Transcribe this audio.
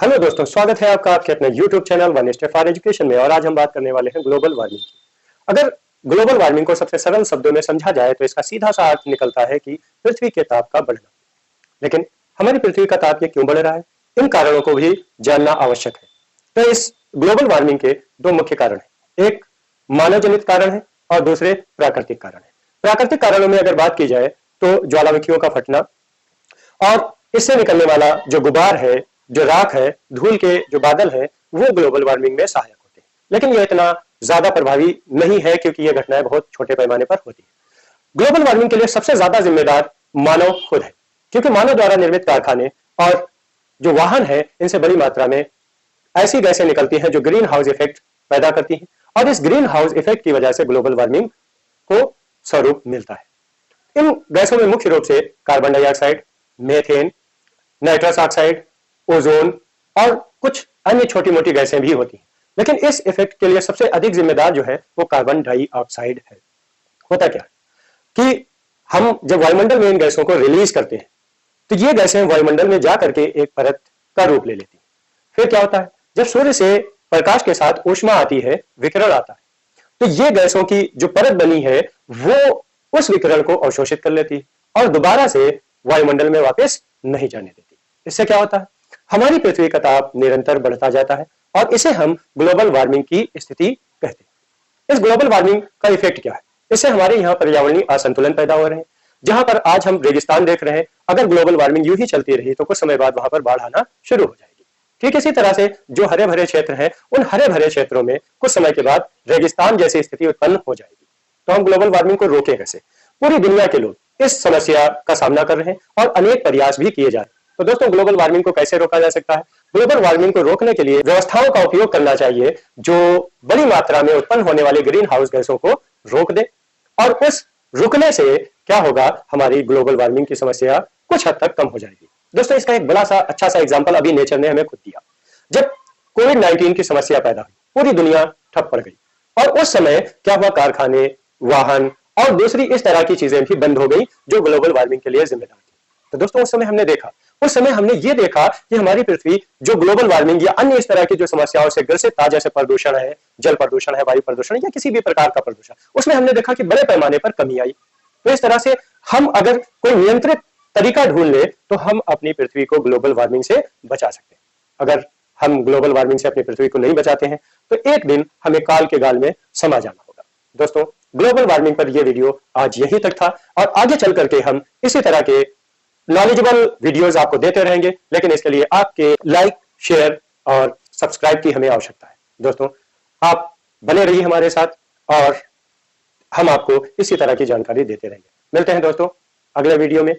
Hello दोस्तों, स्वागत है आपका आपके अपने YouTube channel one step for education में। और आज हम बात करने वाले हैं ग्लोबल वार्मिंग की। अगर ग्लोबल वार्मिंग को सबसे सरल शब्दों में समझा जाए तो इसका सीधा सा अर्थ निकलता है कि पृथ्वी के ताप का बढ़ना। लेकिन हमारी पृथ्वी का ताप ये क्यों बढ़ रहा है, इन कारणों को भी जानना आवश्यक है। तो इस ग्लोबल वार्मिंग के दो मुख्य कारण है, एक मानव जनित कारण है और दूसरे प्राकृतिक कारण है। प्राकृतिक कारणों में अगर बात की जाए तो ज्वालामुखियों का फटना और इससे निकलने वाला जो गुबार है, जो राख है, धूल के जो बादल है, वो ग्लोबल वार्मिंग में सहायक होते हैं। लेकिन यह इतना ज्यादा प्रभावी नहीं है क्योंकि ये घटनाएं बहुत छोटे पैमाने पर होती है। ग्लोबल वार्मिंग के लिए सबसे ज्यादा जिम्मेदार मानव खुद है, क्योंकि मानव द्वारा निर्मित कारखाने और जो वाहन है, इनसे बड़ी मात्रा में ऐसी गैसें निकलती हैं जो ग्रीन हाउस इफेक्ट पैदा करती हैं और इस ग्रीन हाउस इफेक्ट की वजह से ग्लोबल वार्मिंग को स्वरूप मिलता है। इन गैसों में मुख्य रूप से carbon dioxide, methane, nitrous oxide, ozone और कुछ अन्य छोटी मोटी गैसें भी होती हैं। लेकिन इस इफेक्ट के लिए सबसे अधिक जिम्मेदार जो है वो कार्बन डाइऑक्साइड है। होता क्या कि हम जब वायुमंडल में इन गैसों को रिलीज करते हैं तो ये गैसें वायुमंडल में जाकर के एक परत का रूप ले लेती हैं। फिर क्या होता है, जब सूर्य से प्रकाश के साथ ऊष्मा आती है, विकिरण आता है, तो ये गैसों की जो परत बनी है वो उस विकिरण को अवशोषित कर लेती है और दोबारा से वायुमंडल में वापस नहीं जाने देती। इससे क्या होता है, हमारी पृथ्वी का ताप निरंतर बढ़ता जाता है और इसे हम ग्लोबल वार्मिंग की स्थिति कहते हैं। इस ग्लोबल वार्मिंग का इफेक्ट क्या है, इससे हमारे यहाँ पर्यावरणीय असंतुलन पैदा हो रहे हैं। जहां पर आज हम रेगिस्तान देख रहे हैं, अगर ग्लोबल वार्मिंग यूं ही चलती रही तो कुछ समय बाद वहां पर बाढ़ आना शुरू हो जाएगी। ठीक इसी तरह से जो हरे भरे क्षेत्र हैं, उन हरे भरे क्षेत्रों में कुछ समय के बाद रेगिस्तान जैसी स्थिति उत्पन्न हो जाएगी। तो हम ग्लोबल वार्मिंग को रोकें कैसे? पूरी दुनिया के लोग इस समस्या का सामना कर रहे हैं और अनेक प्रयास भी किए जा रहे हैं। तो दोस्तों, ग्लोबल वार्मिंग को कैसे रोका जा सकता है? ग्लोबल वार्मिंग को रोकने के लिए व्यवस्थाओं का उपयोग करना चाहिए जो बड़ी मात्रा में उत्पन्न होने वाली ग्रीन हाउस गैसों को रोक दे। और उस रुकने से क्या होगा, हमारी ग्लोबल वार्मिंग की समस्या कुछ हद तक कम हो जाएगी। दोस्तों, इसका एक बड़ा सा अच्छा सा एग्जाम्पल अभी नेचर ने हमें खुद दिया। जब कोविड-19 की समस्या पैदा हुई, पूरी दुनिया ठप पड़ गई और उस समय क्या हुआ, कारखाने, वाहन और दूसरी इस तरह की चीजें भी बंद हो गई जो ग्लोबल वार्मिंग के लिए जिम्मेदार थी। तो दोस्तों, उस समय हमने ये देखा कि हमारी पृथ्वी जो ग्लोबल वार्मिंग या अन्य इस तरह की जो समस्याओं से ग्रसित था, जैसे प्रदूषण है, जल प्रदूषण है, वायु प्रदूषण या किसी भी प्रकार का प्रदूषण, उसमें हमने देखा कि बड़े पैमाने पर कमी आई। तो इस तरह से हम अगर कोई नियंत्रित तरीका ढूंढ ले तो हम अपनी पृथ्वी को ग्लोबल वार्मिंग से बचा सकते हैं। अगर हम ग्लोबल वार्मिंग से अपनी पृथ्वी को नहीं बचाते हैं तो एक दिन हमें काल के गाल में समा जाना होगा। दोस्तों, ग्लोबल वार्मिंग पर यह वीडियो आज यहीं तक था और आगे चल करके हम इसी तरह के नॉलेजेबल वीडियोस आपको देते रहेंगे, लेकिन इसके लिए आपके लाइक, शेयर और सब्सक्राइब की हमें आवश्यकता है। दोस्तों, आप बने रहिए हमारे साथ और हम आपको इसी तरह की जानकारी देते रहेंगे। मिलते हैं दोस्तों अगले वीडियो में।